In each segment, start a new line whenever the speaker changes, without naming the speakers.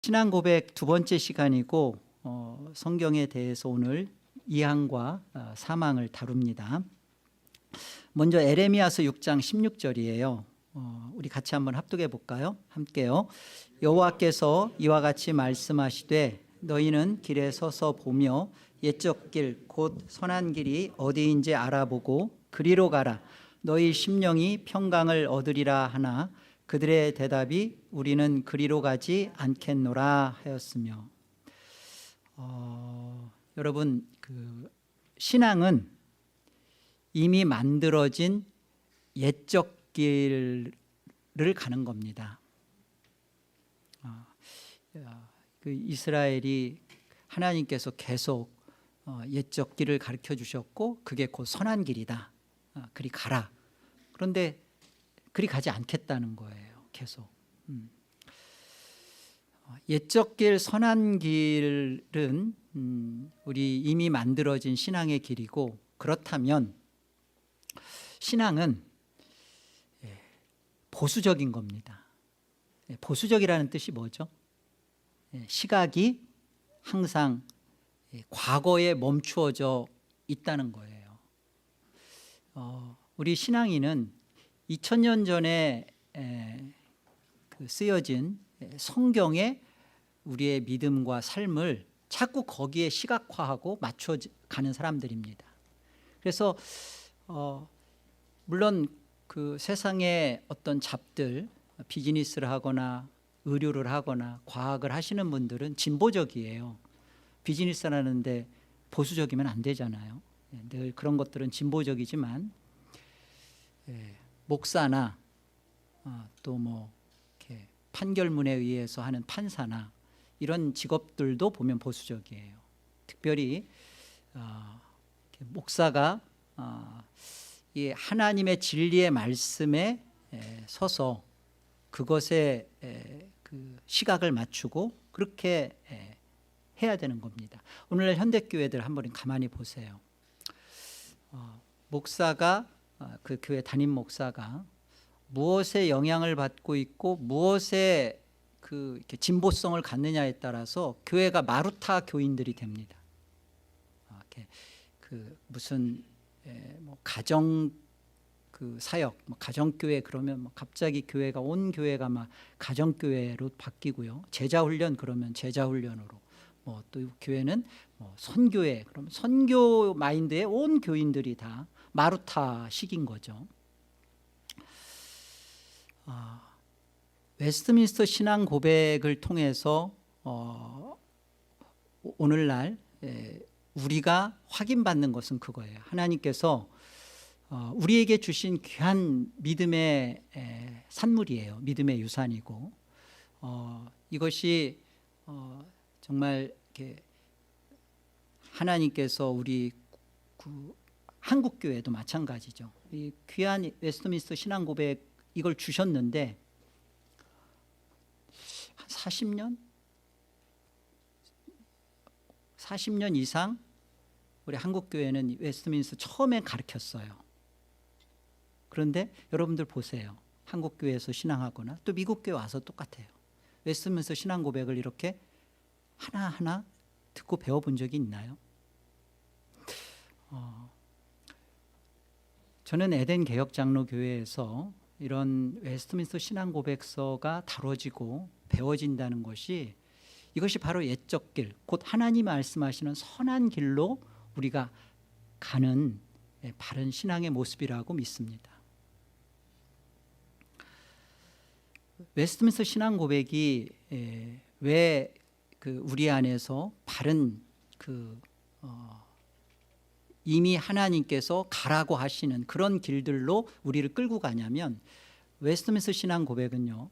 신앙 고백 두 번째 시간이고 성경에 대해서 오늘 이항과 사망을 다룹니다. 먼저 에레미야서 6장 16절이에요. 우리 같이 한번 합독해 볼까요? 함께요. 여호와께서 이와 같이 말씀하시되 너희는 길에 서서 보며 옛적 길 곧 선한 길이 어디인지 알아보고 그리로 가라. 너희 심령이 평강을 얻으리라 하나 그들의 대답이 우리는 그리로 가지 않겠노라 하였으며, 여러분 신앙은 이미 만들어진 옛적 길을 가는 겁니다. 이스라엘이 하나님께서 계속 옛적 길을 가르쳐 주셨고 그게 곧 선한 길이다. 그리 가라. 그런데 그리 가지 않겠다는 거예요. 계속. 옛적 길 선한 길은 우리 이미 만들어진 신앙의 길이고, 그렇다면 신앙은 보수적인 겁니다. 보수적이라는 뜻이 뭐죠? 시각이 항상 과거에 멈추어져 있다는 거예요. 우리 신앙인은 2000년 전에 쓰여진 성경의 우리의 믿음과 삶을 자꾸 거기에 시각화하고 맞춰가는 사람들입니다. 그래서 물론 그 세상의 어떤 잡들, 비즈니스를 하거나 의료를 하거나 과학을 하시는 분들은 진보적이에요. 비즈니스를 하는데 보수적이면 안 되잖아요. 늘 그런 것들은 진보적이지만 목사나 또 뭐 이렇게 판결문에 의해서 하는 판사나 이런 직업들도 보면 보수적이에요. 특별히 목사가 이 하나님의 진리의 말씀에 서서 그것에 그 시각을 맞추고 그렇게 해야 되는 겁니다. 오늘날 현대교회들 한번 가만히 보세요. 목사가 그 교회 담임 목사가 무엇에 영향을 받고 있고 무엇에 이렇게 진보성을 갖느냐에 따라서 교회가 마루타 교인들이 됩니다. 무슨 뭐 가정 사역, 뭐 가정교회 그러면 뭐 갑자기 교회가 온 교회가 막 가정교회로 바뀌고요. 제자훈련 그러면 제자훈련으로, 뭐 또 교회는 뭐 선교회 그러면 선교 마인드에 온 교인들이 다 마루타식인 거죠. 웨스트민스터 신앙 고백을 통해서 오늘날 우리가 확인받는 것은 그거예요. 하나님께서 우리에게 주신 귀한 믿음의 산물이에요. 믿음의 유산이고, 이것이 정말 이렇게 하나님께서 우리 한국 교회도 마찬가지죠. 이 귀한 웨스트민스터 신앙 고백 이걸 주셨는데 한 40년 이상 우리 한국 교회는 웨스트민스터 처음에 가르쳤어요. 그런데 여러분들 보세요. 한국 교회에서 신앙하거나 또 미국 교회 와서 똑같아요. 웨스트민스터 신앙 고백을 이렇게 하나하나 듣고 배워본 적이 있나요? 저는 에덴 개혁 장로 교회에서 이런 웨스트민스터 신앙 고백서가 다뤄지고 배워진다는 것이, 이것이 바로 옛적 길, 곧 하나님 말씀하시는 선한 길로 우리가 가는 바른 신앙의 모습이라고 믿습니다. 웨스트민스터 신앙 고백이 왜 우리 안에서 바른 이미 하나님께서 가라고 하시는 그런 길들로 우리를 끌고 가냐면, 웨스트민스터 신앙 고백은요,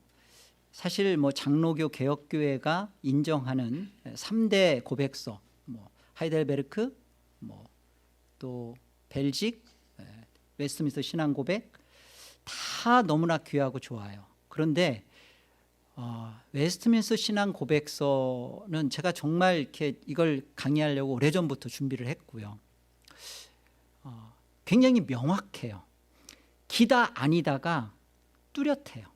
사실 뭐 장로교 개혁교회가 인정하는 3대 고백서, 뭐 하이델베르크, 뭐 또 벨직, 웨스트민스터 신앙 고백 다 너무나 귀하고 좋아요. 그런데 웨스트민스터 신앙 고백서는 제가 정말 이렇게 이걸 강의하려고 오래전부터 준비를 했고요. 굉장히 명확해요. 기다 아니다가 뚜렷해요.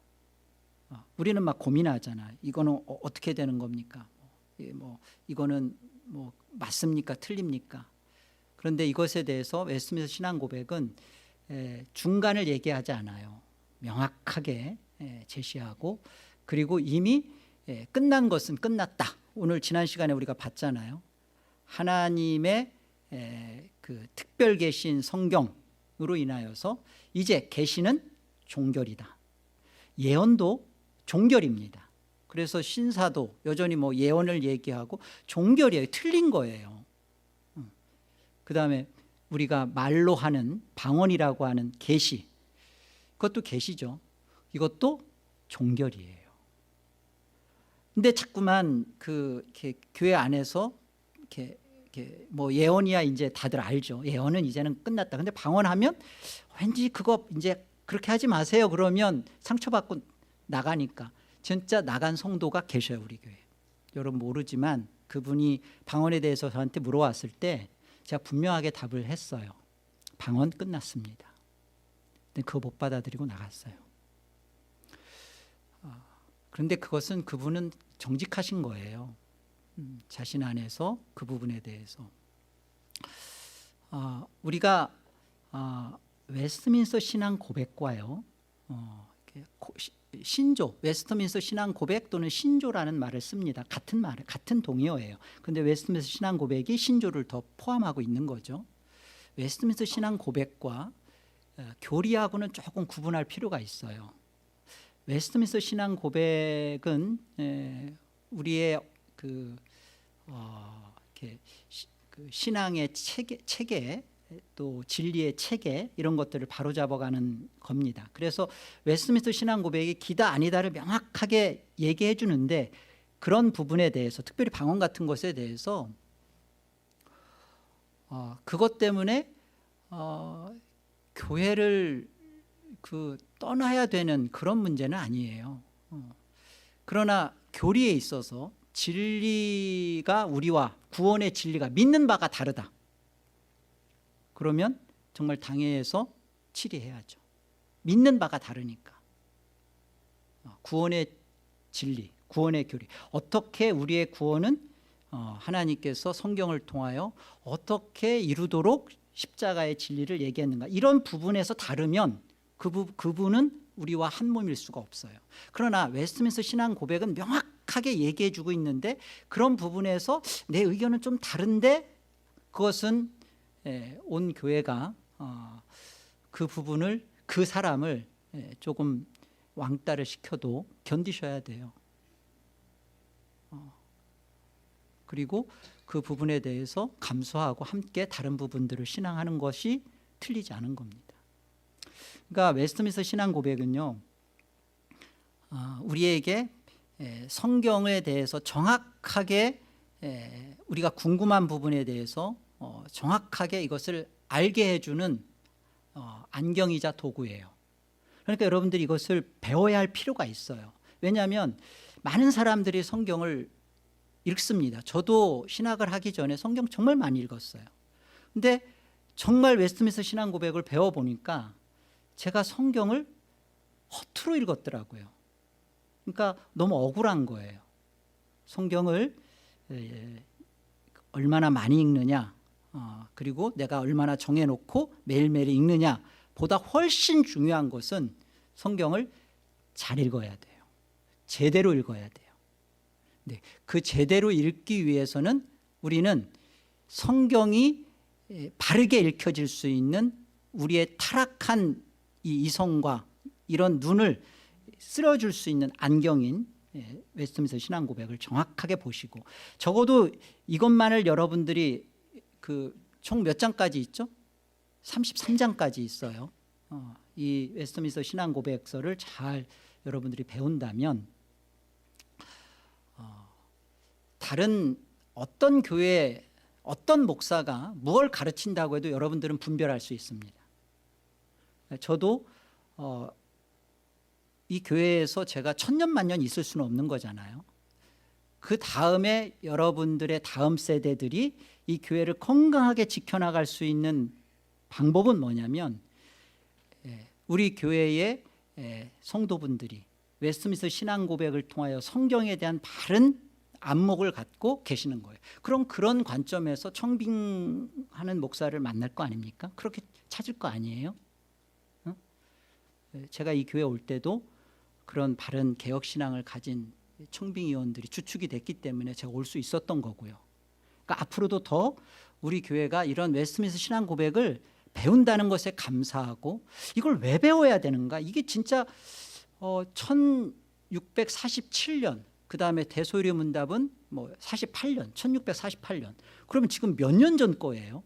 우리는 막 고민하잖아. 이거는 어떻게 되는 겁니까? 이거는 맞습니까? 틀립니까? 그런데 이것에 대해서 웨스트민스터 신앙 고백은 중간을 얘기하지 않아요. 명확하게 제시하고, 그리고 이미 끝난 것은 끝났다. 오늘 지난 시간에 우리가 봤잖아요. 하나님의 그 특별 계신 성경으로 인하여서 이제 계시는 종결이다. 예언도 종결입니다. 그래서 신사도 여전히 예언을 얘기하고 종결이에요. 틀린 거예요. 그 다음에 우리가 말로 하는 방언이라고 하는 계시, 그것도 계시죠. 이것도 종결이에요. 근데 자꾸만 이렇게 교회 안에서 이렇게 예언이야 이제 다들 알죠. 예언은 이제는 끝났다. 근데 방언하면 왠지 그거 이제 그렇게 하지 마세요. 그러면 상처받고 나가니까. 진짜 나간 성도가 계셔요, 우리 교회. 여러분 모르지만 그분이 방언에 대해서 저한테 물어왔을 때 제가 분명하게 답을 했어요. 방언 끝났습니다. 근데 그거 못 받아들이고 나갔어요. 그런데 그분은 정직하신 거예요. 자신 안에서 그 부분에 대해서. 우리가 웨스트민스터 신앙 고백과요, 신조, 웨스트민스터 신앙 고백 또는 신조라는 말을 씁니다. 같은 동의어예요. 그런데 웨스트민스터 신앙 고백이 신조를 더 포함하고 있는 거죠. 웨스트민스터 신앙 고백과 교리하고는 조금 구분할 필요가 있어요. 웨스트민스터 신앙 고백은 우리의 신앙의 체계 또 진리의 체계 이런 것들을 바로잡아가는 겁니다. 그래서 웨스트민스터 신앙 고백이 기다 아니다를 명확하게 얘기해 주는데, 그런 부분에 대해서 특별히 방언 같은 것에 대해서 그것 때문에 교회를 떠나야 되는 그런 문제는 아니에요. 그러나 교리에 있어서 진리가 우리와 구원의 진리가 믿는 바가 다르다. 그러면 정말 당회에서 치리해야죠. 믿는 바가 다르니까. 구원의 진리, 구원의 교리. 어떻게 우리의 구원은 하나님께서 성경을 통하여 어떻게 이루도록 십자가의 진리를 얘기했는가. 이런 부분에서 다르면 그분은 우리와 한 몸일 수가 없어요. 그러나 웨스트민스터 신앙 고백은 명확하게 얘기해 주고 있는데, 그런 부분에서 내 의견은 좀 다른데, 그것은 온 교회가 그 부분을, 그 사람을 조금 왕따를 시켜도 견디셔야 돼요. 그리고 그 부분에 대해서 감수하고 함께 다른 부분들을 신앙하는 것이 틀리지 않은 겁니다. 그러니까 웨스트민스터 신앙 고백은요, 우리에게 성경에 대해서 정확하게 우리가 궁금한 부분에 대해서 정확하게 이것을 알게 해주는 안경이자 도구예요. 그러니까 여러분들이 이것을 배워야 할 필요가 있어요. 왜냐하면 많은 사람들이 성경을 읽습니다. 저도 신학을 하기 전에 성경 정말 많이 읽었어요. 근데 정말 웨스트민스터 신앙 고백을 배워보니까 제가 성경을 허투루 읽었더라고요. 그러니까 너무 억울한 거예요. 성경을 얼마나 많이 읽느냐, 그리고 내가 얼마나 정해놓고 매일매일 읽느냐 보다 훨씬 중요한 것은 성경을 잘 읽어야 돼요. 제대로 읽어야 돼요. 네, 그 제대로 읽기 위해서는 우리는 성경이 바르게 읽혀질 수 있는 우리의 타락한 이 이성과 이런 눈을 쓸어줄 수 있는 안경인 웨스트민스터 신앙 고백을 정확하게 보시고, 적어도 이것만을 여러분들이 총 몇 장까지 있죠? 33장까지 있어요. 이 웨스트민스터 신앙 고백서를 잘 여러분들이 배운다면 다른 어떤 교회 어떤 목사가 무엇을 가르친다고 해도 여러분들은 분별할 수 있습니다. 저도 이 교회에서 제가 천년만년 있을 수는 없는 거잖아요. 그 다음에 여러분들의 다음 세대들이 이 교회를 건강하게 지켜나갈 수 있는 방법은 뭐냐면, 우리 교회의 성도분들이 웨스트민스터 신앙 고백을 통하여 성경에 대한 바른 안목을 갖고 계시는 거예요. 그럼 그런 관점에서 청빙하는 목사를 만날 거 아닙니까? 그렇게 찾을 거 아니에요? 어? 제가 이 교회 올 때도 그런 바른 개혁신앙을 가진 청빙위원들이 주축이 됐기 때문에 제가 올 수 있었던 거고요. 그러니까 앞으로도 더 우리 교회가 이런 웨스트민스터 신앙 고백을 배운다는 것에 감사하고, 이걸 왜 배워야 되는가? 이게 진짜 1647년, 그 다음에 대소이리 문답은 48년, 1648년. 그러면 지금 몇 년 전 거예요?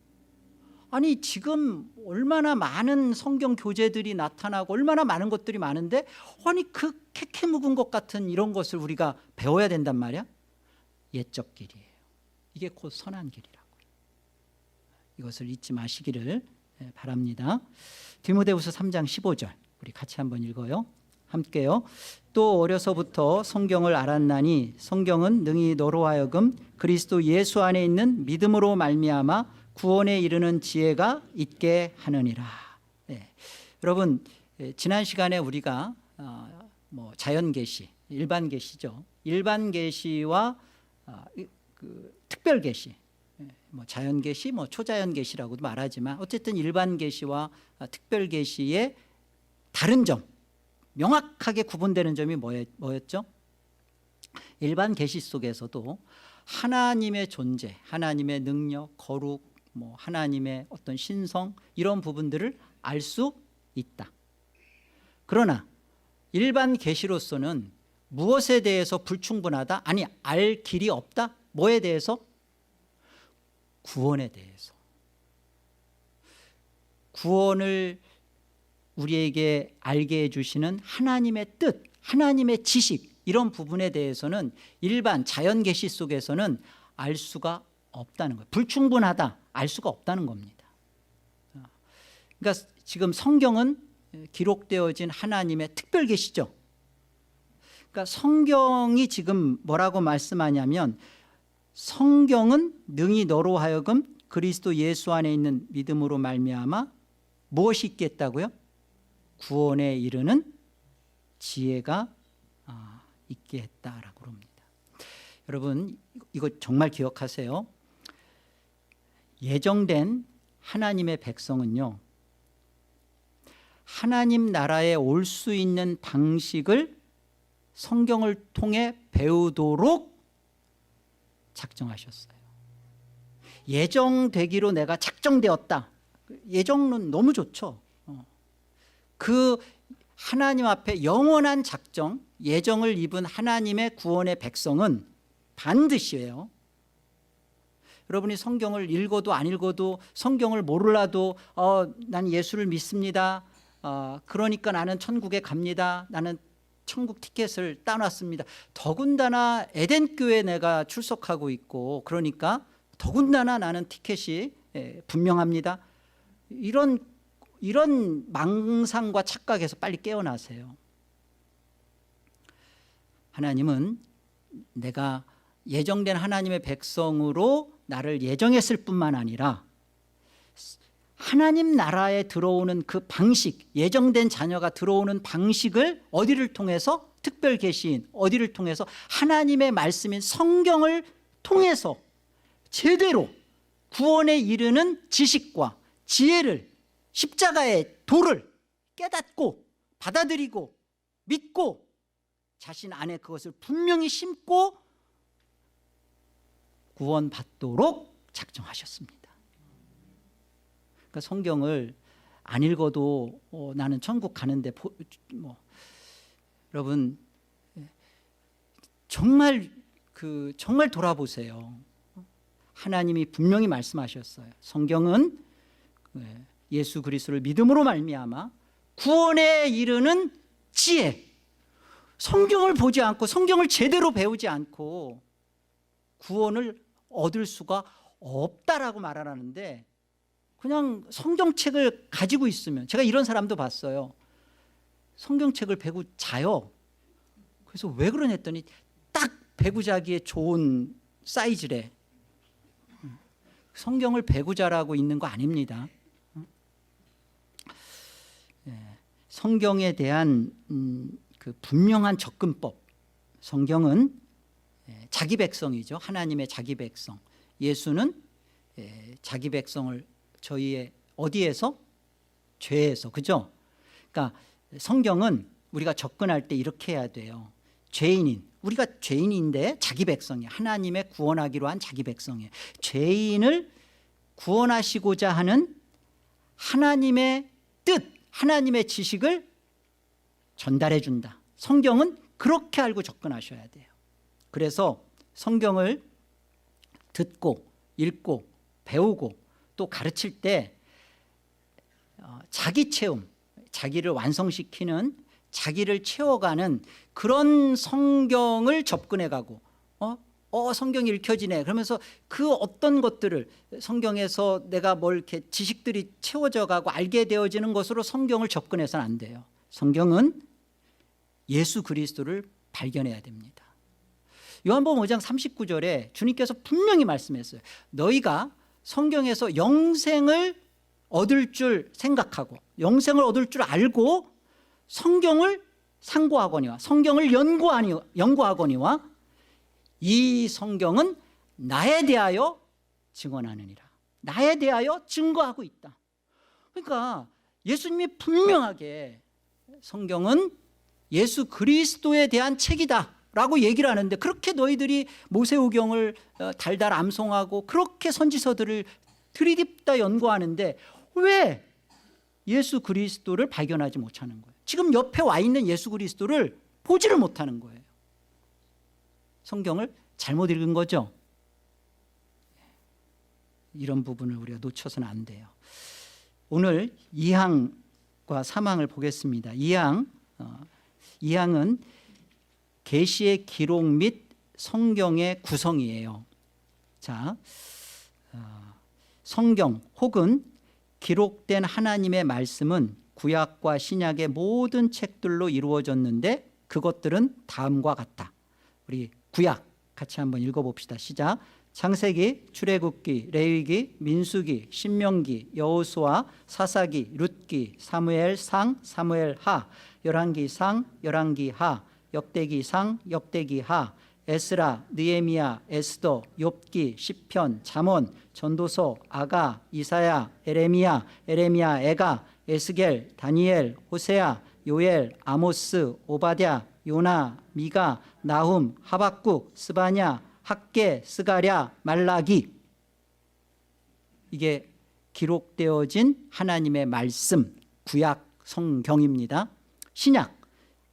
아니, 지금 얼마나 많은 성경 교재들이 나타나고 얼마나 많은 것들이 많은데, 아니 그 캐캐 묵은 것 같은 이런 것을 우리가 배워야 된단 말이야? 옛적 길이에요. 이게 곧 선한 길이라고요. 이것을 잊지 마시기를 바랍니다. 디모데후서 3장 15절 우리 같이 한번 읽어요. 함께요. 또 어려서부터 성경을 알았나니 성경은 능히 너로 하여금 그리스도 예수 안에 있는 믿음으로 말미암아 구원에 이르는 지혜가 있게 하느니라. 네. 여러분, 지난 시간에 우리가 자연계시, 일반계시죠. 일반계시와 특별계시, 자연계시, 초자연계시라고도 말하지만 어쨌든 일반계시와 특별계시의 다른 점, 명확하게 구분되는 점이 뭐였죠? 일반 계시 속에서도 하나님의 존재, 하나님의 능력, 거룩, 하나님의 어떤 신성, 이런 부분들을 알 수 있다. 그러나 일반 계시로서는 무엇에 대해서 불충분하다? 아니, 알 길이 없다? 뭐에 대해서? 구원에 대해서. 구원을 우리에게 알게 해주시는 하나님의 뜻, 하나님의 지식, 이런 부분에 대해서는 일반 자연 계시 속에서는 알 수가 없다는 거예요. 불충분하다, 알 수가 없다는 겁니다. 그러니까 지금 성경은 기록되어진 하나님의 특별 계시죠. 그러니까 성경이 지금 뭐라고 말씀하냐면, 성경은 능히 너로 하여금 그리스도 예수 안에 있는 믿음으로 말미암아 무엇이 있겠다고요? 구원에 이르는 지혜가 있게 했다라고 합니다. 여러분, 이거 정말 기억하세요. 예정된 하나님의 백성은요, 하나님 나라에 올 수 있는 방식을 성경을 통해 배우도록 작정하셨어요. 예정되기로 내가 작정되었다. 예정은 너무 좋죠. 그 하나님 앞에 영원한 작정, 예정을 입은 하나님의 구원의 백성은 반드시예요. 여러분이 성경을 읽어도 안 읽어도, 성경을 몰라도 난 예수를 믿습니다. 그러니까 나는 천국에 갑니다. 나는 천국 티켓을 따놨습니다. 더군다나 에덴교회에 내가 출석하고 있고, 그러니까 더군다나 나는 티켓이 분명합니다. 이런 망상과 착각에서 빨리 깨어나세요. 하나님은 내가 예정된 하나님의 백성으로 나를 예정했을 뿐만 아니라 하나님 나라에 들어오는 그 방식, 예정된 자녀가 들어오는 방식을 어디를 통해서? 특별 계시인 어디를 통해서? 하나님의 말씀인 성경을 통해서 제대로 구원에 이르는 지식과 지혜를, 십자가의 도를 깨닫고 받아들이고 믿고 자신 안에 그것을 분명히 심고 구원받도록 작정하셨습니다. 그러니까 성경을 안 읽어도 나는 천국 가는데 여러분 정말 돌아보세요. 하나님이 분명히 말씀하셨어요. 성경은 예수 그리스도를 믿음으로 말미암아 구원에 이르는 지혜. 성경을 보지 않고 성경을 제대로 배우지 않고 구원을 얻을 수가 없다라고 말하라는데, 그냥 성경책을 가지고 있으면, 제가 이런 사람도 봤어요. 성경책을 베고 자요. 그래서 왜 그러냐 했더니 딱 베고 자기에 좋은 사이즈래. 성경을 베고 자라고 있는 거 아닙니다. 성경에 대한 그 분명한 접근법. 성경은 자기 백성이죠. 하나님의 자기 백성. 예수는 자기 백성을 저희의 어디에서? 죄에서. 그죠? 그러니까 성경은 우리가 접근할 때 이렇게 해야 돼요. 죄인인, 우리가 죄인인데 자기 백성이에요. 하나님의 구원하기로 한 자기 백성이에요. 죄인을 구원하시고자 하는 하나님의 뜻, 하나님의 지식을 전달해 준다. 성경은 그렇게 알고 접근하셔야 돼요. 그래서 성경을 듣고 읽고 배우고 또 가르칠 때 자기 체험, 자기를 완성시키는, 자기를 채워가는 그런 성경을 접근해 가고 성경이 읽혀지네 그러면서 그 어떤 것들을 성경에서 내가 뭘 이렇게 지식들이 채워져 가고 알게 되어지는 것으로 성경을 접근해서는 안 돼요. 성경은 예수 그리스도를 발견해야 됩니다. 요한복음 5장 39절에 주님께서 분명히 말씀했어요. 너희가 성경에서 영생을 얻을 줄 생각하고 영생을 얻을 줄 알고 성경을 상고하거니와 성경을 연구하거니와 이 성경은 나에 대하여 증언하느니라. 나에 대하여 증거하고 있다. 그러니까 예수님이 분명하게 성경은 예수 그리스도에 대한 책이다 라고 얘기를 하는데, 그렇게 너희들이 모세오경을 달달 암송하고 그렇게 선지서들을 들이딥다 연구하는데 왜 예수 그리스도를 발견하지 못하는 거예요? 지금 옆에 와 있는 예수 그리스도를 보지를 못하는 거예요. 성경을 잘못 읽은 거죠. 이런 부분을 우리가 놓쳐서는 안 돼요. 오늘 2항과 3항을 보겠습니다. 2항은 계시의 기록 및 성경의 구성이에요. 자, 성경 혹은 기록된 하나님의 말씀은 구약과 신약의 모든 책들로 이루어졌는데 그것들은 다음과 같다. 우리 구약 같이 한번 읽어봅시다. 시작. 창세기, 출애굽기, 레위기, 민수기, 신명기, 여호수아, 사사기, 룻기, 사무엘상, 사무엘하, 열왕기상, 열왕기하, 역대기상, 역대기하, 에스라, 느헤미야, 에스더, 욥기, 시편, 잠언, 전도서, 아가, 이사야, 에레미야, 에가, 에스겔, 다니엘, 호세아, 요엘, 아모스, 오바댜, 요나, 미가, 나훔, 하박국, 스바냐, 학개, 스가랴, 말라기. 이게 기록되어진 하나님의 말씀, 구약 성경입니다. 신약,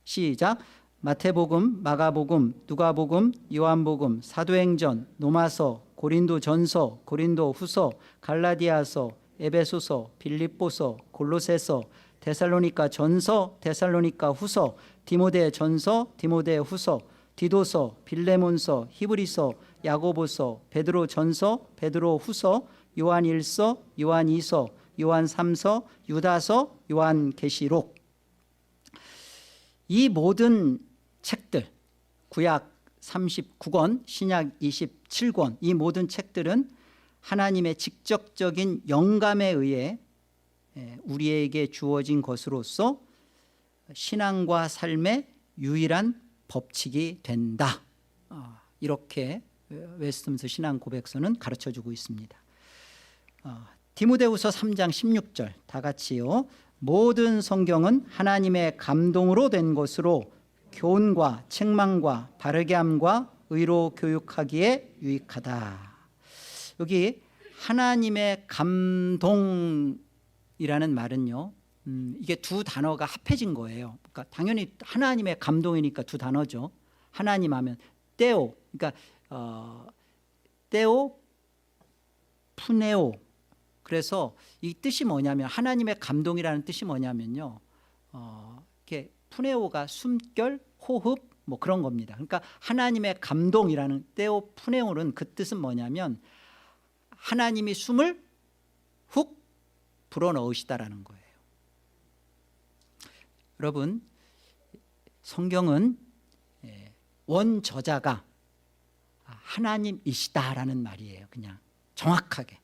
시작. 마태복음, 마가복음, 누가복음, 요한복음, 사도행전, 로마서, 고린도전서, 고린도후서, 갈라디아서, 에베소서, 빌립보서, 골로새서, 데살로니가 전서, 데살로니가 후서, 디모데 전서, 디모데 후서, 디도서, 빌레몬서, 히브리서, 야고보서, 베드로 전서, 베드로 후서, 요한 1서, 요한 2서, 요한 3서, 유다서, 요한 계시록. 이 모든 책들, 구약 39권, 신약 27권, 이 모든 책들은 하나님의 직접적인 영감에 의해 우리에게 주어진 것으로서 신앙과 삶의 유일한 법칙이 된다. 이렇게 웨스트민스터 신앙 고백서는 가르쳐주고 있습니다. 디모데후서 3장 16절 다 같이요. 모든 성경은 하나님의 감동으로 된 것으로 교훈과 책망과 바르게 함과 의로 교육하기에 유익하다. 여기 하나님의 감동이라는 말은요, 이게 두 단어가 합해진 거예요. 그러니까 당연히 하나님의 감동이니까 두 단어죠. 하나님 하면 떼오, 그러니까 떼오, 푸네오. 그래서 이 뜻이 뭐냐면, 하나님의 감동이라는 뜻이 뭐냐면요, 이렇게 푸네오가 숨결, 호흡, 뭐 그런 겁니다. 그러니까 하나님의 감동이라는 떼오 푸네오는 그 뜻은 뭐냐면 하나님이 숨을 훅 불어넣으시다라는 거예요. 여러분, 성경은 원저자가 하나님이시다라는 말이에요. 그냥 정확하게.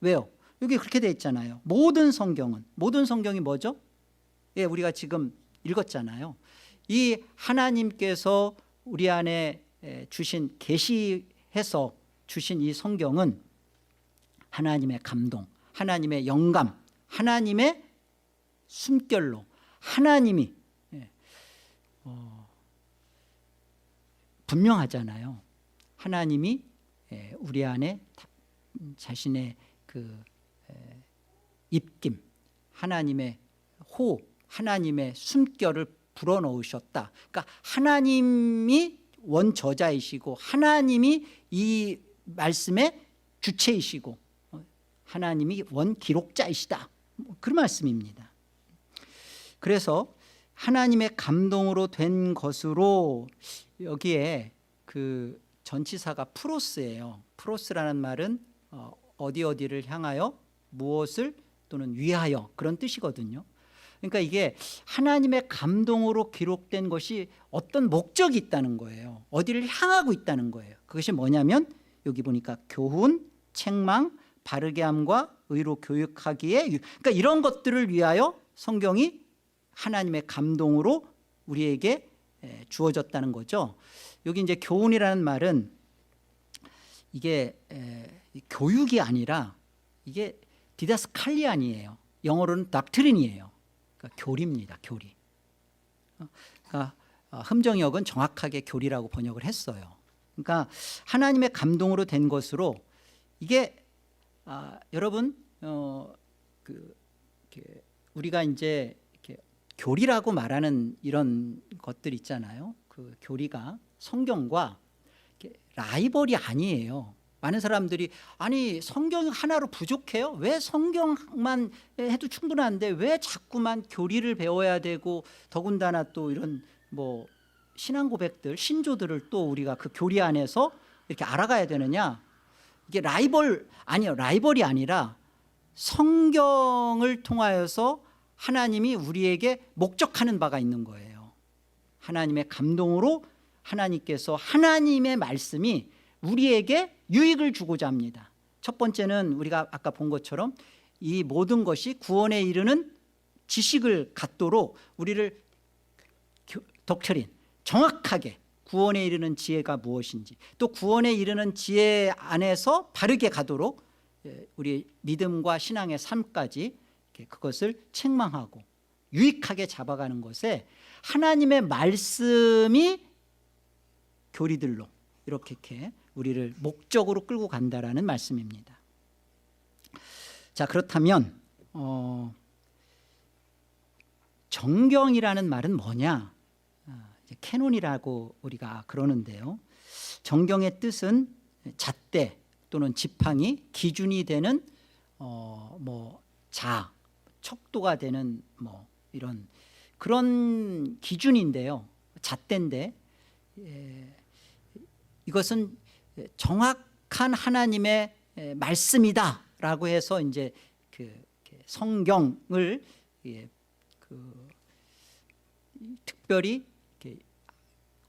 왜요? 여기 그렇게 돼 있잖아요. 모든 성경이 뭐죠? 예, 우리가 지금 읽었잖아요. 이 하나님께서 우리 안에 주신, 계시해서 주신 이 성경은 하나님의 감동, 하나님의 영감, 하나님의 숨결로 하나님이 분명하잖아요. 하나님이 우리 안에 자신의 그 입김, 하나님의 호흡, 하나님의 숨결을 불어넣으셨다. 그러니까 하나님이 원저자이시고 하나님이 이 말씀의 주체이시고 하나님이 원기록자이시다. 그런 말씀입니다. 그래서 하나님의 감동으로 된 것으로, 여기에 그 전치사가 프로스예요. 프로스라는 말은 어디를 향하여, 무엇을, 또는 위하여, 그런 뜻이거든요. 그러니까 이게 하나님의 감동으로 기록된 것이 어떤 목적이 있다는 거예요. 어디를 향하고 있다는 거예요. 그것이 뭐냐면 여기 보니까 교훈, 책망, 바르게 함과 의로 교육하기에, 그러니까 이런 것들을 위하여 성경이 하나님의 감동으로 우리에게 주어졌다는 거죠. 여기 이제 교훈이라는 말은 이게 교육이 아니라 이게 디다스칼리안이에요. 영어로는 닥트린이에요. 그러니까 교리입니다. 교리. 그러니까 흠정역은 정확하게 교리라고 번역을 했어요. 그러니까 하나님의 감동으로 된 것으로, 이게 여러분 우리가 이제 이렇게 교리라고 말하는 이런 것들 있잖아요. 그 교리가 성경과 라이벌이 아니에요. 많은 사람들이 아니 성경 하나로 부족해요? 왜 성경만 해도 충분한데 왜 자꾸만 교리를 배워야 되고, 더군다나 또 이런 뭐 신앙 고백들, 신조들을 또 우리가 그 교리 안에서 이렇게 알아가야 되느냐? 이게 라이벌이 아니라 성경을 통하여서 하나님이 우리에게 목적하는 바가 있는 거예요. 하나님의 감동으로 하나님께서, 하나님의 말씀이 우리에게 유익을 주고자 합니다. 첫 번째는 우리가 아까 본 것처럼 이 모든 것이 구원에 이르는 지식을 갖도록 우리를 독트린, 정확하게 구원에 이르는 지혜가 무엇인지, 또 구원에 이르는 지혜 안에서 바르게 가도록 우리 믿음과 신앙의 삶까지 그것을 책망하고 유익하게 잡아가는 것에 하나님의 말씀이 교리들로 이렇게 우리를 목적으로 끌고 간다라는 말씀입니다. 자, 그렇다면 정경이라는 말은 뭐냐? 캐논이라고 우리가 그러는데요. 정경의 뜻은 잣대 또는 지팡이, 기준이 되는 척도가 되는 이런 그런 기준인데요. 잣대인데 이것은 정확한 하나님의 말씀이다라고 해서 이제 성경을 특별히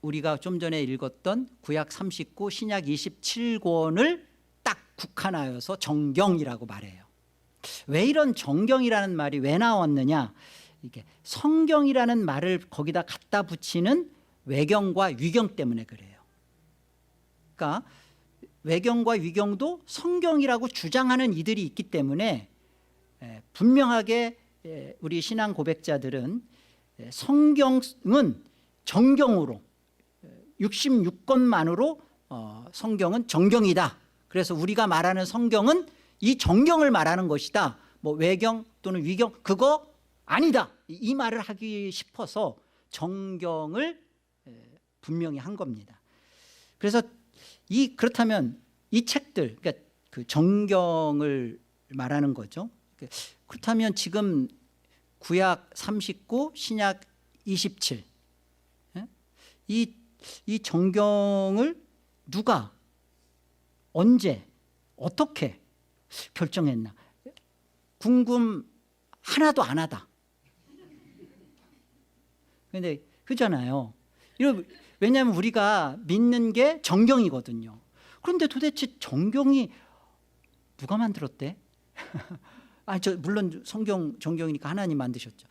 우리가 좀 전에 읽었던 구약 39, 신약 27권을 딱 국한하여서 정경이라고 말해요. 왜 이런 정경이라는 말이 왜 나왔느냐? 이게 성경이라는 말을 거기다 갖다 붙이는 외경과 위경 때문에 그래요. 그러니까 외경과 위경도 성경이라고 주장하는 이들이 있기 때문에 분명하게 우리 신앙 고백자들은 성경은 정경으로 66권만으로 성경은 정경이다. 그래서 우리가 말하는 성경은 이 정경을 말하는 것이다. 외경 또는 위경 그거 아니다. 이 말을 하기 싶어서 정경을 분명히 한 겁니다. 그래서 그렇다면 이 책들, 그러니까 그 정경을 말하는 거죠. 그렇다면 지금 구약 39, 신약 27, 이 정경을 누가 언제 어떻게 결정했나? 궁금 하나도 안 하다. 그런데 그잖아요. 왜냐하면 우리가 믿는 게 정경이거든요. 그런데 도대체 정경이 누가 만들었대? 물론 성경 정경이니까 하나님 만드셨죠.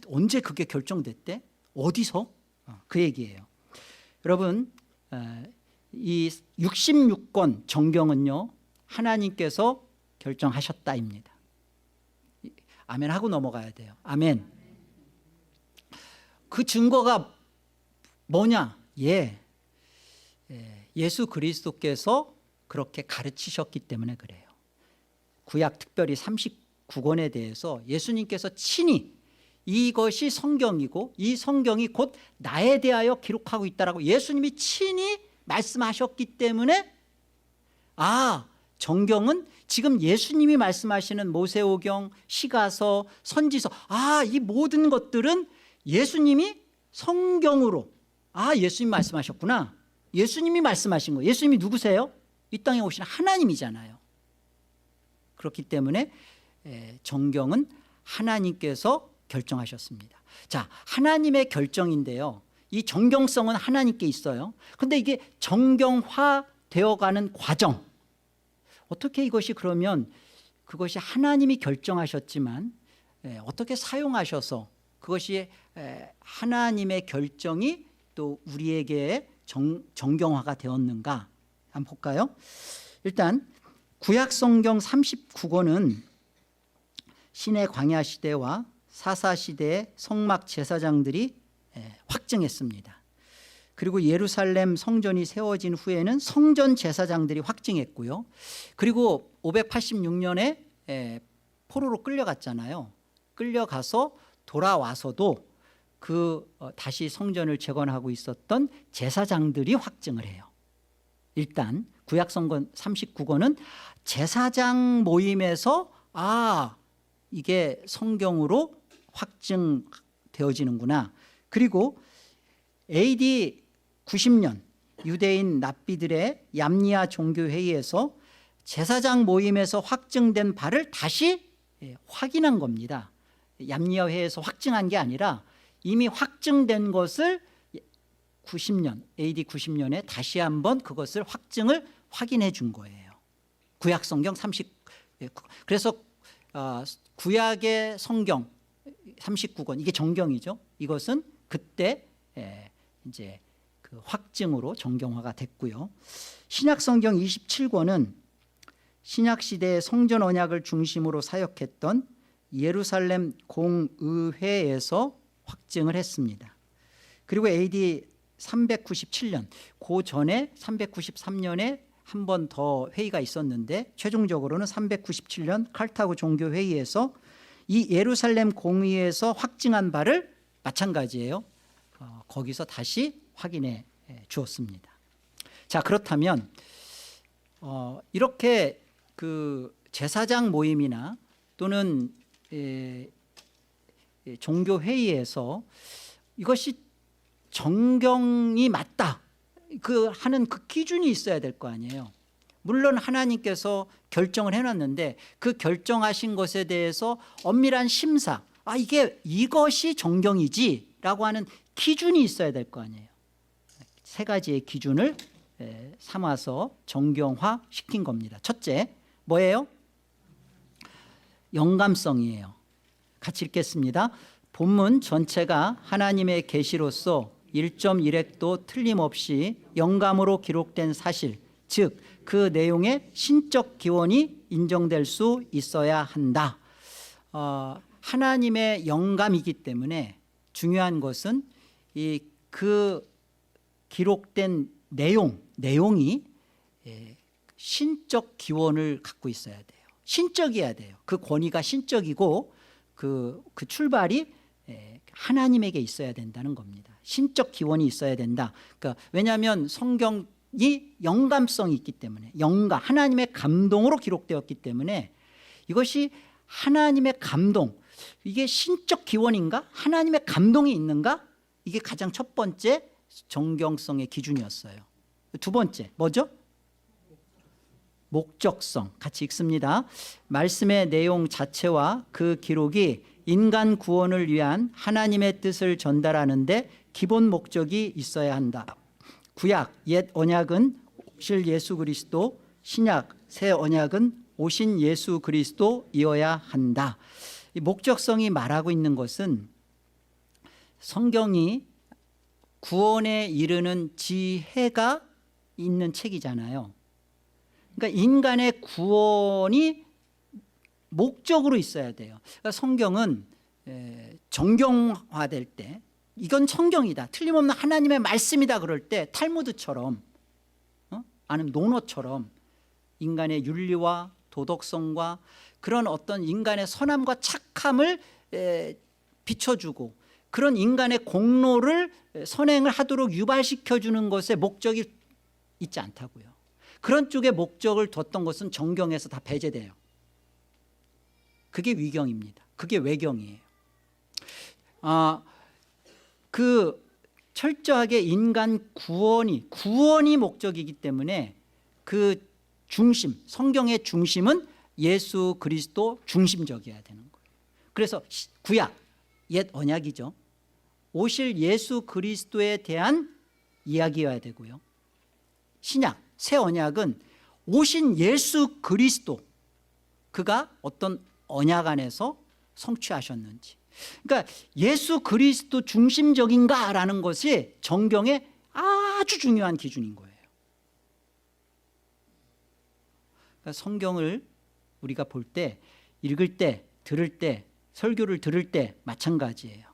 언제 그게 결정됐대? 어디서? 그 얘기예요. 여러분, 이 66권 정경은요, 하나님께서 결정하셨다입니다. 아멘 하고 넘어가야 돼요. 아멘. 그 증거가 뭐냐? 예수 그리스도께서 그렇게 가르치셨기 때문에 그래요. 구약 특별히 39권에 대해서 예수님께서 친히 이것이 성경이고 이 성경이 곧 나에 대하여 기록하고 있다라고 예수님이 친히 말씀하셨기 때문에 정경은 지금 예수님이 말씀하시는 모세오경, 시가서, 선지서, 이 모든 것들은 예수님이 성경으로 예수님이 말씀하셨구나. 예수님이 말씀하신 거예요. 예수님이 누구세요? 이 땅에 오신 하나님이잖아요. 그렇기 때문에 정경은 하나님께서 결정하셨습니다. 자, 하나님의 결정인데요, 이 정경성은 하나님께 있어요. 그런데 이게 정경화 되어가는 과정, 어떻게 이것이 그러면 그것이 하나님이 결정하셨지만 어떻게 사용하셔서 그것이 하나님의 결정이 또 우리에게 정경화가 되었는가 한번 볼까요? 일단 구약성경 39권은 신의 광야 시대와 사사시대의 성막 제사장들이 확증했습니다. 그리고 예루살렘 성전이 세워진 후에는 성전 제사장들이 확증했고요. 그리고 586년에 포로로 끌려갔잖아요. 끌려가서 돌아와서도 다시 성전을 재건하고 있었던 제사장들이 확증을 해요. 일단 구약성경 39권은 제사장 모임에서 이게 성경으로 확증되어지는구나. 그리고 AD 90년 유대인 랍비들의 얌니아 종교회의에서 제사장 모임에서 확증된 바를 다시 확인한 겁니다. 얌니아 회의에서 확증한 게 아니라 이미 확증된 것을 90년, AD 90년에 다시 한번 그것을 확인해 준 거예요. 구약성경 39. 그래서 구약의 성경 39권, 이게 정경이죠. 이것은 그때 이제 그 확증으로 정경화가 됐고요. 신약성경 27권은 신약시대의 성전 언약을 중심으로 사역했던 예루살렘 공의회에서 확증을 했습니다. 그리고 AD 397년, 그 전에 393년에 한 번 더 회의가 있었는데 최종적으로는 397년 칼타고 종교회의에서 이 예루살렘 공의회에서 확증한 바를 마찬가지예요. 거기서 다시 확인해 주었습니다. 자, 그렇다면 이렇게 그 제사장 모임이나 또는 종교회의에서 이것이 정경이 맞다 하는 그 기준이 있어야 될 거 아니에요. 물론 하나님께서 결정을 해놨는데 그 결정하신 것에 대해서 엄밀한 심사, 이것이 정경이지 라고 하는 기준이 있어야 될 거 아니에요. 세 가지의 기준을 삼아서 정경화 시킨 겁니다. 첫째, 뭐예요? 영감성이에요. 같이 읽겠습니다. 본문 전체가 하나님의 계시로서 1.1획도 틀림없이 영감으로 기록된 사실, 즉 그 내용의 신적 기원이 인정될 수 있어야 한다. 하나님의 영감이기 때문에 중요한 것은 그 기록된 내용이 신적 기원을 갖고 있어야 돼요. 신적이어야 돼요. 그 권위가 신적이고 그 출발이 하나님에게 있어야 된다는 겁니다. 신적 기원이 있어야 된다. 그러니까 왜냐하면 성경이 영감성이 있기 때문에, 하나님의 감동으로 기록되었기 때문에 이것이 하나님의 감동, 이게 신적 기원인가? 하나님의 감동이 있는가? 이게 가장 첫 번째 정경성의 기준이었어요. 두 번째 뭐죠? 목적성. 같이 읽습니다. 말씀의 내용 자체와 그 기록이 인간 구원을 위한 하나님의 뜻을 전달하는 데 기본 목적이 있어야 한다. 구약 옛 언약은 오실 예수 그리스도, 신약 새 언약은 오신 예수 그리스도이어야 한다. 이 목적성이 말하고 있는 것은 성경이 구원에 이르는 지혜가 있는 책이잖아요. 그러니까 인간의 구원이 목적으로 있어야 돼요. 그러니까 성경은 정경화될 때 이건 성경이다, 틀림없는 하나님의 말씀이다 그럴 때 탈무드처럼 아니면 논어처럼 인간의 윤리와 도덕성과 그런 어떤 인간의 선함과 착함을 비춰주고 그런 인간의 공로를 선행을 하도록 유발시켜주는 것에 목적이 있지 않다고요. 그런 쪽에 목적을 뒀던 것은 정경에서 다 배제돼요. 그게 위경입니다. 그게 외경이에요. 그 철저하게 인간 구원이 목적이기 때문에 그 중심, 성경의 중심은 예수 그리스도 중심적이어야 되는 거예요. 그래서 구약, 옛 언약이죠. 오실 예수 그리스도에 대한 이야기여야 되고요. 신약, 새 언약은 오신 예수 그리스도, 그가 어떤 언약 안에서 성취하셨는지, 그러니까 예수 그리스도 중심적인가라는 것이 정경의 아주 중요한 기준인 거예요. 그러니까 성경을 우리가 볼 때, 읽을 때, 들을 때, 설교를 들을 때 마찬가지예요.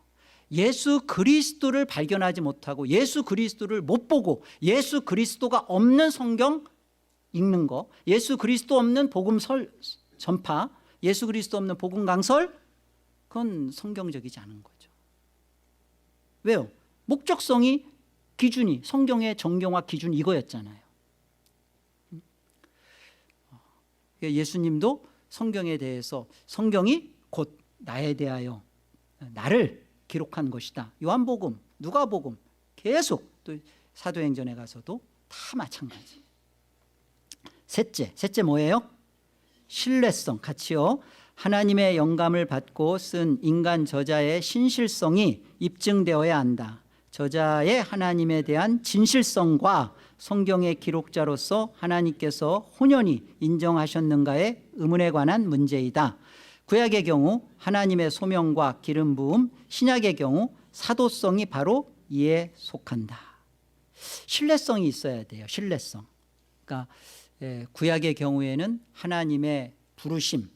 예수 그리스도를 발견하지 못하고 예수 그리스도를 못 보고 예수 그리스도가 없는 성경 읽는 거, 예수 그리스도 없는 복음 전파, 예수 그리스도 없는 복음 강설, 그건 성경적이지 않은 거죠. 왜요? 목적성이, 기준이, 성경의 정경화 기준 이거였잖아요. 예수님도 성경에 대해서 성경이 곧 나에 대하여 나를 기록한 것이다. 요한복음, 누가복음, 계속 또 사도행전에 가서도 다 마찬가지. 셋째 뭐예요? 신뢰성, 같이요. 하나님의 영감을 받고 쓴 인간 저자의 신실성이 입증되어야 한다. 저자의 하나님에 대한 진실성과 성경의 기록자로서 하나님께서 혼연히 인정하셨는가의 의문에 관한 문제이다. 구약의 경우 하나님의 소명과 기름 부음, 신약의 경우 사도성이 바로 이에 속한다. 신뢰성이 있어야 돼요. 신뢰성. 그러니까 구약의 경우에는 하나님의 부르심,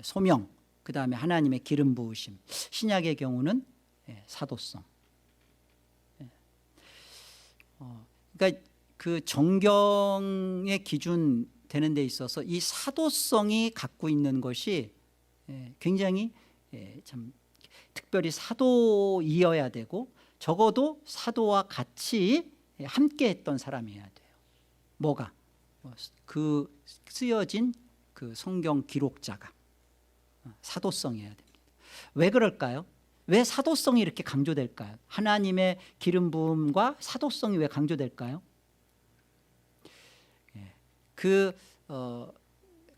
소명, 그 다음에 하나님의 기름 부으심. 신약의 경우는 사도성. 그러니까 그 정경의 기준 되는 데 있어서 이 사도성이 갖고 있는 것이 굉장히 참 특별히 사도이어야 되고, 적어도 사도와 같이 함께 했던 사람이어야 돼요. 뭐가? 그 쓰여진 그 성경 기록자가 사도성이어야 됩니다. 왜 그럴까요? 왜 사도성이 이렇게 강조될까요? 하나님의 기름 부음과 사도성이 왜 강조될까요?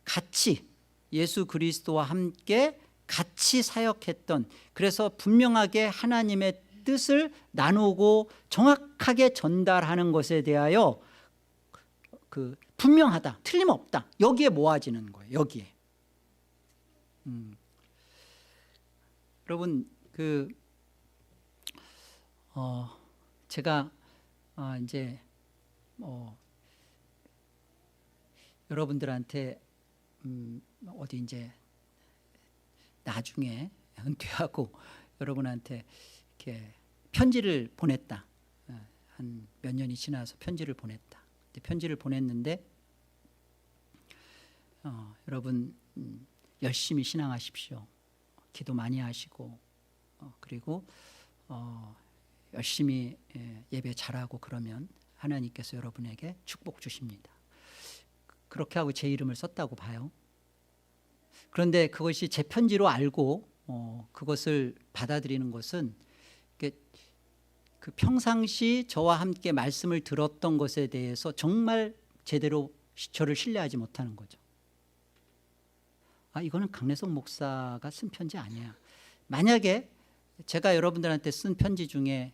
같이 예수 그리스도와 함께 같이 사역했던, 그래서 분명하게 하나님의 뜻을 나누고 정확하게 전달하는 것에 대하여 분명하다, 틀림없다, 여기에 모아지는 거예요. 여기에. 여러분 제가 이제 여러분들한테 어디 이제 나중에 은퇴하고 여러분한테 이렇게 편지를 보냈다. 한 몇 년이 지나서 편지를 보냈다. 편지를 보냈는데 여러분 열심히 신앙하십시오. 기도 많이 하시고 그리고 열심히 예배 잘하고 그러면 하나님께서 여러분에게 축복 주십니다. 그렇게 하고 제 이름을 썼다고 봐요. 그런데 그것이 제 편지로 알고 그것을 받아들이는 것은 그 평상시 저와 함께 말씀을 들었던 것에 대해서 정말 제대로 저를 신뢰하지 못하는 거죠. 이거는 강래석 목사가 쓴 편지 아니야. 만약에 제가 여러분들한테 쓴 편지 중에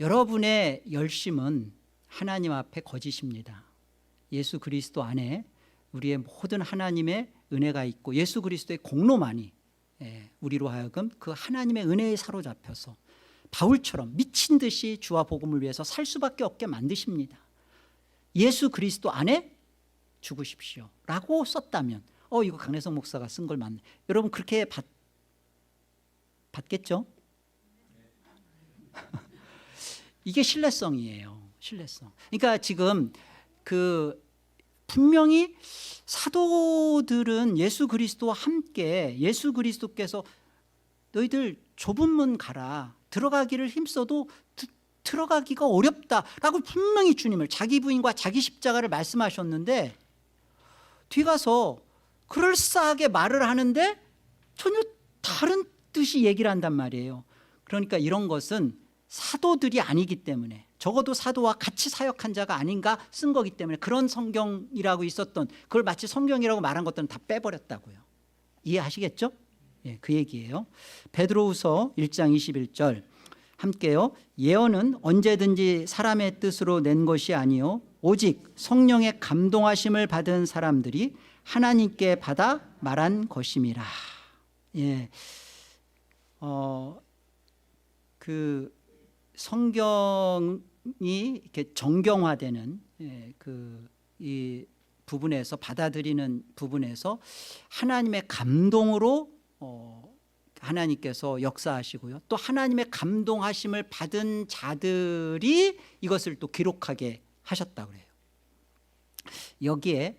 여러분의 열심은 하나님 앞에 거짓입니다. 예수 그리스도 안에 우리의 모든 하나님의 은혜가 있고 예수 그리스도의 공로만이 우리로 하여금 그 하나님의 은혜에 사로잡혀서 바울처럼 미친 듯이 주와 복음을 위해서 살 수밖에 없게 만드십니다. 예수 그리스도 안에 죽으십시오 라고 썼다면 이거 강래성 목사가 쓴 걸 맞네. 여러분 그렇게 받겠죠? 이게 신뢰성이에요. 신뢰성. 그러니까 지금 분명히 사도들은 예수 그리스도와 함께 예수 그리스도께서 너희들 좁은 문 가라, 들어가기를 힘써도 들어가기가 어렵다라고 분명히 주님을, 자기 부인과 자기 십자가를 말씀하셨는데 뒤 가서 그럴싸하게 말을 하는데 전혀 다른 뜻이 얘기를 한단 말이에요. 그러니까 이런 것은 사도들이 아니기 때문에, 적어도 사도와 같이 사역한 자가 아닌가 쓴 거기 때문에 그런 성경이라고 있었던, 그걸 마치 성경이라고 말한 것들은 다 빼버렸다고요. 이해하시겠죠? 예, 그 얘기예요. 베드로후서 1장 21절 함께요. 예언은 언제든지 사람의 뜻으로 낸 것이 아니요 오직 성령의 감동하심을 받은 사람들이 하나님께 받아 말한 것임이라. 예, 성경이 이렇게 정경화되는 이 부분에서, 받아들이는 부분에서 하나님의 감동으로 하나님께서 역사하시고요, 또 하나님의 감동하심을 받은 자들이 이것을 또 기록하게 하셨다고 그래요. 여기에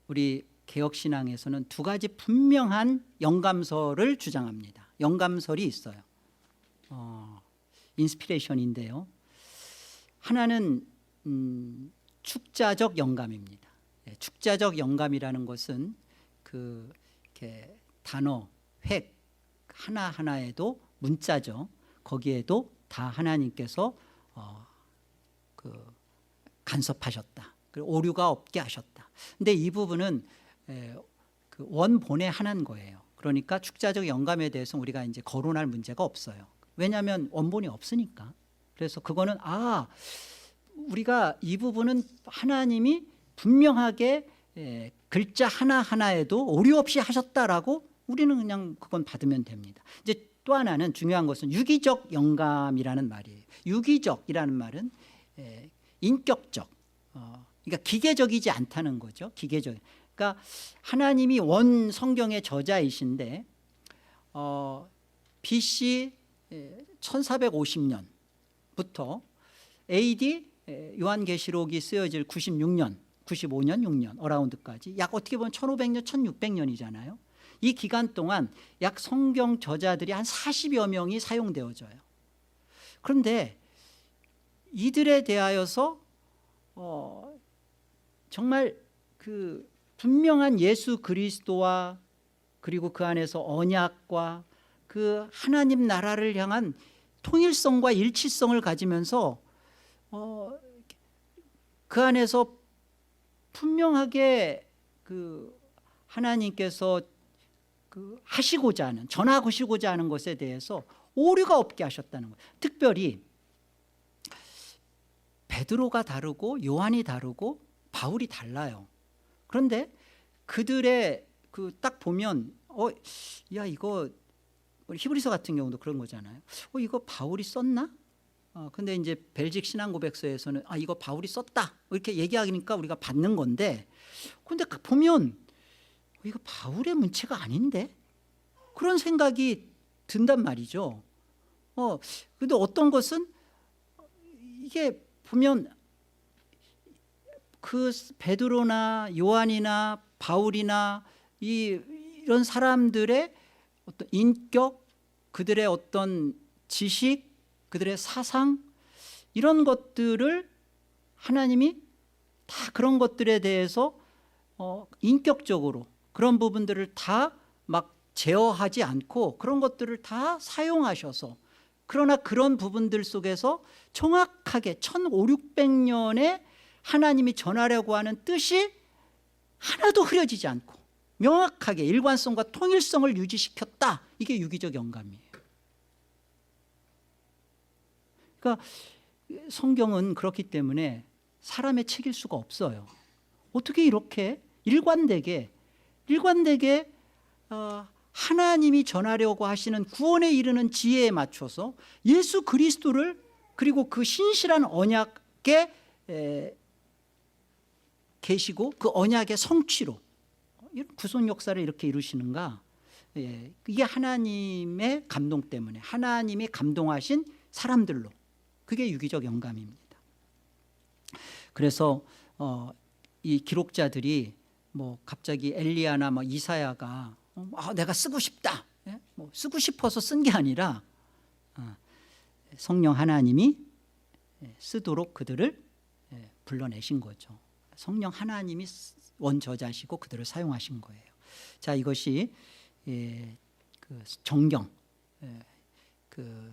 우리 개혁신앙에서는 두 가지 분명한 영감설을 주장합니다. 영감설이 있어요. 인스피레이션인데요, 하나는 축자적 영감입니다. 축자적 영감이라는 것은 이렇게 단어, 획 하나하나에도 문자죠. 거기에도 다 하나님께서 간섭하셨다, 그리고 오류가 없게 하셨다. 근데 이 부분은 원본에 하나인 거예요. 그러니까 축자적 영감에 대해서 우리가 이제 거론할 문제가 없어요. 왜냐하면 원본이 없으니까. 그래서 그거는 우리가 이 부분은 하나님이 분명하게 글자 하나하나에도 오류 없이 하셨다라고 우리는 그냥 그건 받으면 됩니다. 이제 또 하나는 중요한 것은 유기적 영감이라는 말이에요. 유기적이라는 말은 인격적, 그러니까 기계적이지 않다는 거죠. 기계적. 그러니까 하나님이 원 성경의 저자이신데 BC 1450년부터 AD 요한계시록이 쓰여질 96년, 95년, 6년 어라운드까지 약 어떻게 보면 1500년, 1600년이잖아요. 이 기간 동안 약 성경 저자들이 한 40여 명이 사용되어져요. 그런데 이들에 대하여서 정말 분명한 예수 그리스도와 그리고 그 안에서 언약과 그 하나님 나라를 향한 통일성과 일치성을 가지면서 그 안에서 분명하게 하나님께서 하시고자 하는, 전하시고자 하는 것에 대해서 오류가 없게 하셨다는 거예요. 특별히 베드로가 다르고 요한이 다르고 바울이 달라요. 그런데 그들의 딱 보면 야 이거 히브리서 같은 경우도 그런 거잖아요. 이거 바울이 썼나? 근데 이제 벨직 신앙고백서에서는 이거 바울이 썼다 이렇게 얘기하니까 우리가 받는 건데, 근데 보면 이거 바울의 문체가 아닌데 그런 생각이 든단 말이죠. 근데 어떤 것은 이게 보면 베드로나 요한이나 바울이나 이런 사람들의 어떤 인격, 그들의 어떤 지식, 그들의 사상, 이런 것들을 하나님이 다 그런 것들에 대해서 인격적으로 그런 부분들을 다 막 제어하지 않고 그런 것들을 다 사용하셔서, 그러나 그런 부분들 속에서 정확하게 1500~1600년에 하나님이 전하려고 하는 뜻이 하나도 흐려지지 않고 명확하게 일관성과 통일성을 유지시켰다. 이게 유기적 영감이에요. 그러니까 성경은 그렇기 때문에 사람의 책일 수가 없어요. 어떻게 이렇게 일관되게 하나님이 전하려고 하시는 구원에 이르는 지혜에 맞춰서 예수 그리스도를 그리고 그 신실한 언약에 계시고 그 언약의 성취로 이런 구속 역사를 이렇게 이루시는가? 이게 하나님의 감동 때문에 하나님이 감동하신 사람들로, 그게 유기적 영감입니다. 그래서 이 기록자들이 뭐 갑자기 엘리야나 뭐 이사야가 내가 쓰고 싶다, 뭐 쓰고 싶어서 쓴 게 아니라 성령 하나님이 쓰도록 그들을 불러내신 거죠. 성령 하나님이 원저자시고 그들을 사용하신 거예요. 자, 이것이 그 정경, 그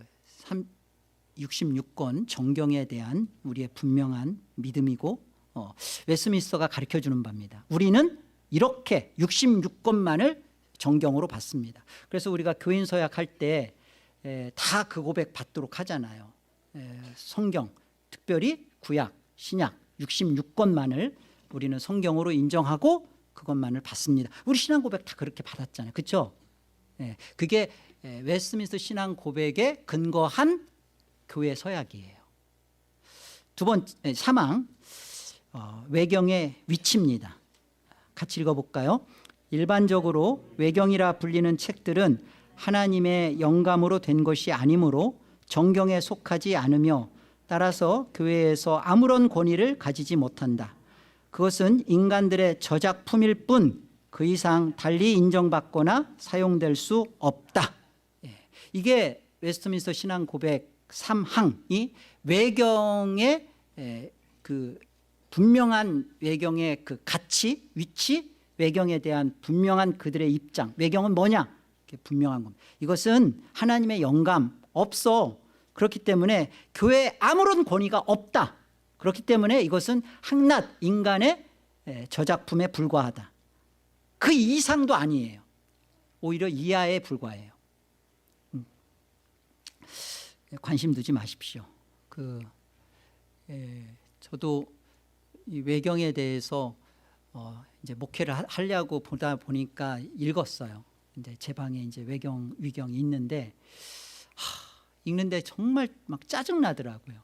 66권 정경에 대한 우리의 분명한 믿음이고, 웨스민스터가 가르쳐주는 바입니다. 우리는 이렇게 66권만을 정경으로 받습니다. 그래서 우리가 교인 서약 할 때 다 그 고백 받도록 하잖아요. 성경, 특별히 구약, 신약 66권만을 우리는 성경으로 인정하고 그것만을 받습니다. 우리 신앙 고백 다 그렇게 받았잖아요. 그렇죠? 그게 웨스민스터 신앙 고백에 근거한 교회 서약이에요. 두 번째 사망, 외경의 위치입니다. 같이 읽어볼까요? 일반적으로 외경이라 불리는 책들은 하나님의 영감으로 된 것이 아니므로 정경에 속하지 않으며 따라서 교회에서 아무런 권위를 가지지 못한다. 그것은 인간들의 저작품일 뿐 그 이상 달리 인정받거나 사용될 수 없다. 이게 웨스트민스터 신앙 고백 3항이 외경의 그 분명한 외경의 그 가치, 위치, 외경에 대한 분명한 그들의 입장. 외경은 뭐냐? 분명한 겁니다. 이것은 하나님의 영감 없어. 그렇기 때문에 교회에 아무런 권위가 없다. 그렇기 때문에 이것은 한낱 인간의 저작품에 불과하다. 그 이상도 아니에요. 오히려 이하에 불과해요. 관심 두지 마십시오. 저도 이 외경에 대해서 이제 목회를 하려고 보다 보니까 읽었어요. 이제 제 방에 이제 위경이 있는데 읽는데 정말 막 짜증 나더라고요.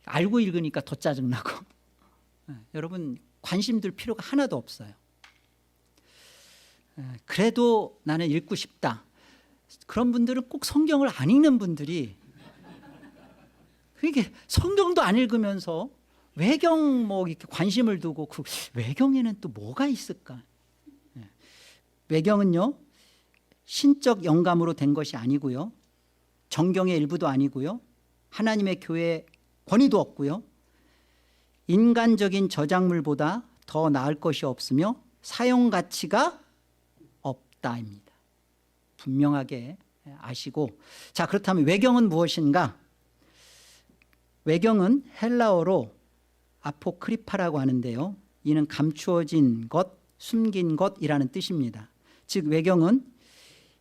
알고 읽으니까 더 짜증 나고. 여러분 관심 둘 필요가 하나도 없어요. 그래도 나는 읽고 싶다. 그런 분들은 꼭 성경을 안 읽는 분들이, 그게 성경도 안 읽으면서 외경 뭐 이렇게 관심을 두고 그 외경에는 또 뭐가 있을까? 외경은요 신적 영감으로 된 것이 아니고요, 정경의 일부도 아니고요, 하나님의 교회의 권위도 없고요, 인간적인 저작물보다 더 나을 것이 없으며 사용 가치가 없다입니다. 분명하게 아시고, 자, 그렇다면 외경은 무엇인가? 외경은 헬라어로 아포크리파라고 하는데요, 이는 감추어진 것, 숨긴 것이라는 뜻입니다. 즉 외경은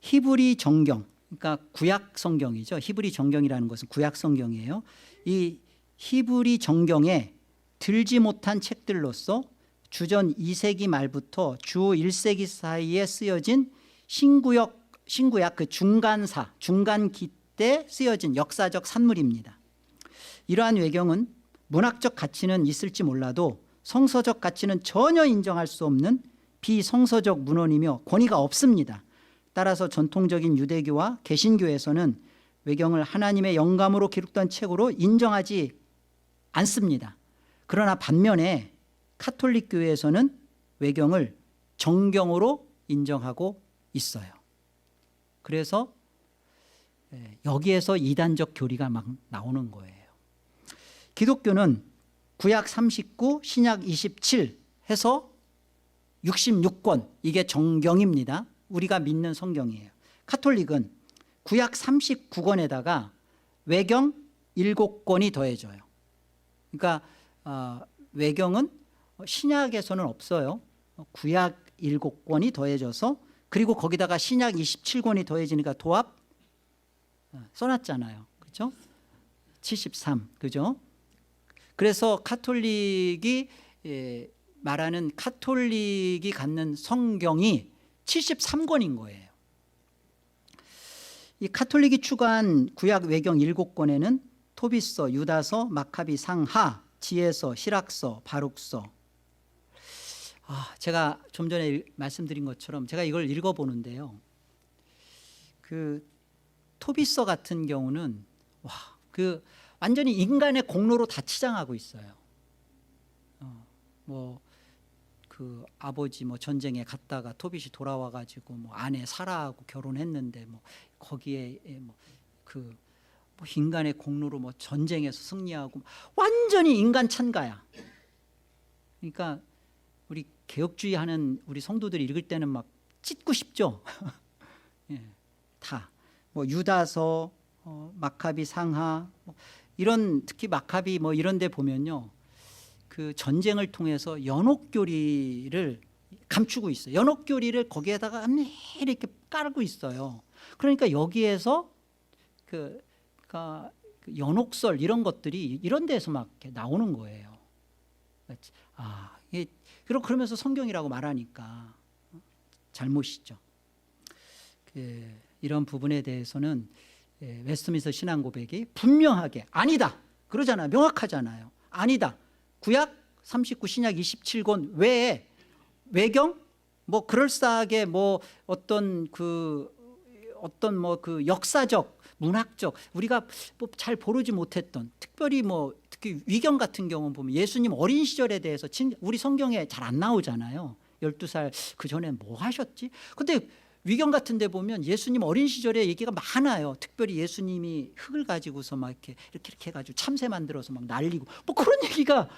히브리 정경, 그러니까 구약 성경이죠. 히브리 정경이라는 것은 구약 성경이에요. 이 히브리 정경에 들지 못한 책들로서 주전 2세기 말부터 주 1세기 사이에 쓰여진 신구약 그 중간기 때 쓰여진 역사적 산물입니다. 이러한 외경은 문학적 가치는 있을지 몰라도 성서적 가치는 전혀 인정할 수 없는 비성서적 문헌이며 권위가 없습니다. 따라서 전통적인 유대교와 개신교에서는 외경을 하나님의 영감으로 기록된 책으로 인정하지 않습니다. 그러나 반면에 카톨릭 교회에서는 외경을 정경으로 인정하고 있어요. 그래서 여기에서 이단적 교리가 막 나오는 거예요. 기독교는 구약 39, 신약 27 해서 66권, 이게 정경입니다. 우리가 믿는 성경이에요. 카톨릭은 구약 39권에다가 외경 7권이 더해져요. 그러니까 외경은 신약에서는 없어요. 구약 7권이 더해져서, 그리고 거기다가 신약 27권이 더해지니까 도합 써놨잖아요. 그렇죠? 73, 그죠? 그래서 카톨릭이 말하는 카톨릭이 갖는 성경이 73권인 거예요. 이 카톨릭이 추가한 구약 외경 7권에는 토비서, 유다서, 마카비, 상하, 지혜서, 시락서, 바룩서. 제가 좀 전에 말씀드린 것처럼 제가 이걸 읽어보는데요. 그 토비서 같은 경우는 완전히 인간의 공로로 다 치장하고 있어요. 그 아버지 전쟁에 갔다가 토빗이 돌아와가지고 아내 사라하고 결혼했는데 거기에 인간의 공로로 전쟁에서 승리하고 완전히 인간 찬가야. 그러니까 우리 개혁주의 하는 우리 성도들이 읽을 때는 막 찢고 싶죠. 예, 다 유다서, 마카비, 상하 이런, 특히 마카비 이런 데 보면요, 그 전쟁을 통해서 연옥교리를 감추고 있어요. 연옥교리를 거기에다가 이렇게 깔고 있어요. 그러니까 여기에서 그 연옥설 이런 것들이 이런 데서 막 이렇게 나오는 거예요. 그러면서 성경이라고 말하니까 잘못이죠. 이런 부분에 대해서는 웨스트민스터 신앙고백이 분명하게 아니다 그러잖아요. 명확하잖아요. 아니다. 구약 39, 신약 27권 외에 외경 그럴싸하게 어떤 그 역사적, 문학적 우리가 잘 모르지 못했던, 특별히 특히 위경 같은 경우는 보면 예수님 어린 시절에 대해서 우리 성경에 잘 안 나오잖아요. 12살 그 전에 뭐 하셨지? 근데 위경 같은 데 보면 예수님 어린 시절에 얘기가 많아요. 특별히 예수님이 흙을 가지고서 이렇게 해가지고 참새 만들어서 날리고 그런 얘기가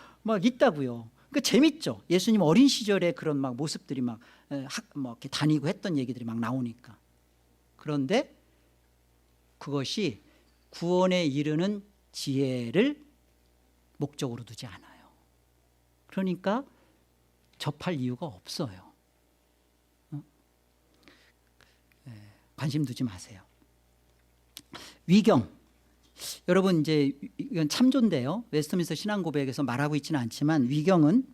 있다고요. 그러니까 재밌죠. 예수님 어린 시절에 그런 모습들이 이렇게 다니고 했던 얘기들이 나오니까. 그런데 그것이 구원에 이르는 지혜를 목적으로 두지 않아요. 그러니까 접할 이유가 없어요. 관심 두지 마세요. 위경, 여러분 이제 이건 참조인데요. 웨스트민스터 신앙고백에서 말하고 있지는 않지만 위경은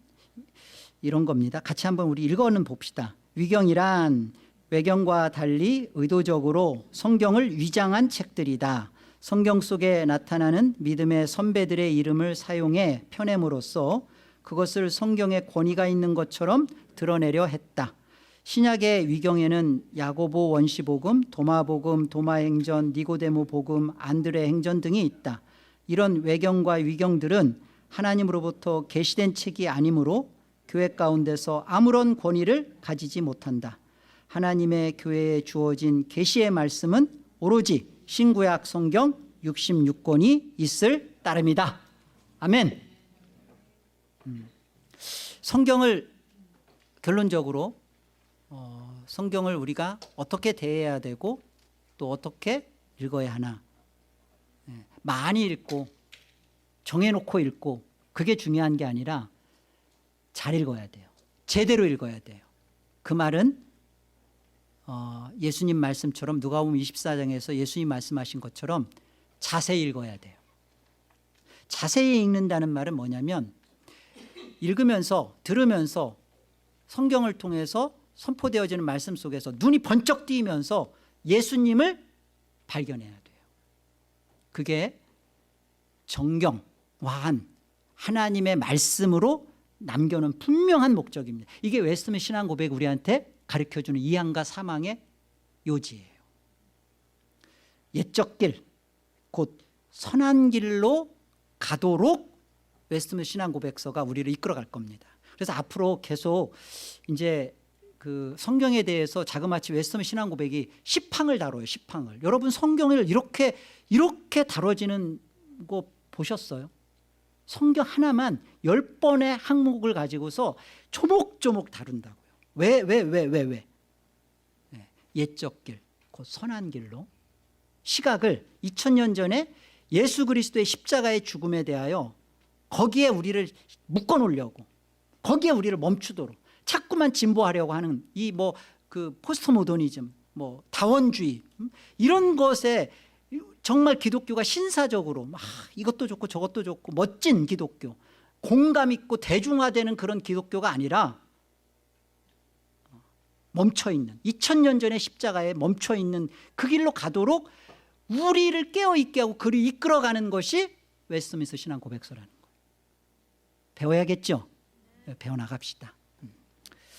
이런 겁니다. 같이 한번 우리 읽어는 봅시다. 위경이란 외경과 달리 의도적으로 성경을 위장한 책들이다. 성경 속에 나타나는 믿음의 선배들의 이름을 사용해 펴냄으로써 그것을 성경에 권위가 있는 것처럼 드러내려 했다. 신약의 위경에는 야고보 원시복음, 도마복음, 도마행전, 니고데모 복음, 안드레 행전 등이 있다. 이런 외경과 위경들은 하나님으로부터 계시된 책이 아니므로 교회 가운데서 아무런 권위를 가지지 못한다. 하나님의 교회에 주어진 계시의 말씀은 오로지 신구약 성경 66권이 있을 따름이다. 아멘. 성경을 결론적으로 성경을 우리가 어떻게 대해야 되고 또 어떻게 읽어야 하나, 많이 읽고 정해놓고 읽고 그게 중요한 게 아니라 잘 읽어야 돼요. 제대로 읽어야 돼요. 그 말은 예수님 말씀처럼 누가복음 24장에서 예수님 말씀하신 것처럼 자세히 읽어야 돼요. 자세히 읽는다는 말은 뭐냐면 읽으면서 들으면서 성경을 통해서 선포되어지는 말씀 속에서 눈이 번쩍 뜨이면서 예수님을 발견해야 돼요. 그게 정경화한 하나님의 말씀으로 남겨놓은 분명한 목적입니다. 이게 웨스트민스터 신앙고백 우리한테 가르쳐주는 이항과 사망의 요지예요. 옛적 길, 곧 선한 길로 가도록 웨스트민스터 신앙고백서가 우리를 이끌어갈 겁니다. 그래서 앞으로 계속 이제 그 성경에 대해서 자그마치 웨스트민스터 신앙고백이 10항을 다뤄요. 10항을. 여러분 성경을 이렇게 다뤄지는 거 보셨어요? 성경 하나만 10번의 항목을 가지고서 조목조목 다룬다고요. 왜? 옛적 길, 곧 선한 길로 시각을 2000년 전에 예수 그리스도의 십자가의 죽음에 대하여 거기에 우리를 묶어놓으려고, 거기에 우리를 멈추도록 자꾸만 진보하려고 하는 이 그 포스트 모더니즘, 다원주의 이런 것에 정말 기독교가 신사적으로 이것도 좋고 저것도 좋고 멋진 기독교, 공감 있고 대중화되는 그런 기독교가 아니라 멈춰있는 2000년 전의 십자가에 멈춰있는 그 길로 가도록 우리를 깨어있게 하고 그를 이끌어가는 것이 웨스트민스터 신앙 고백서라는 거예요. 배워야겠죠? 배워나갑시다.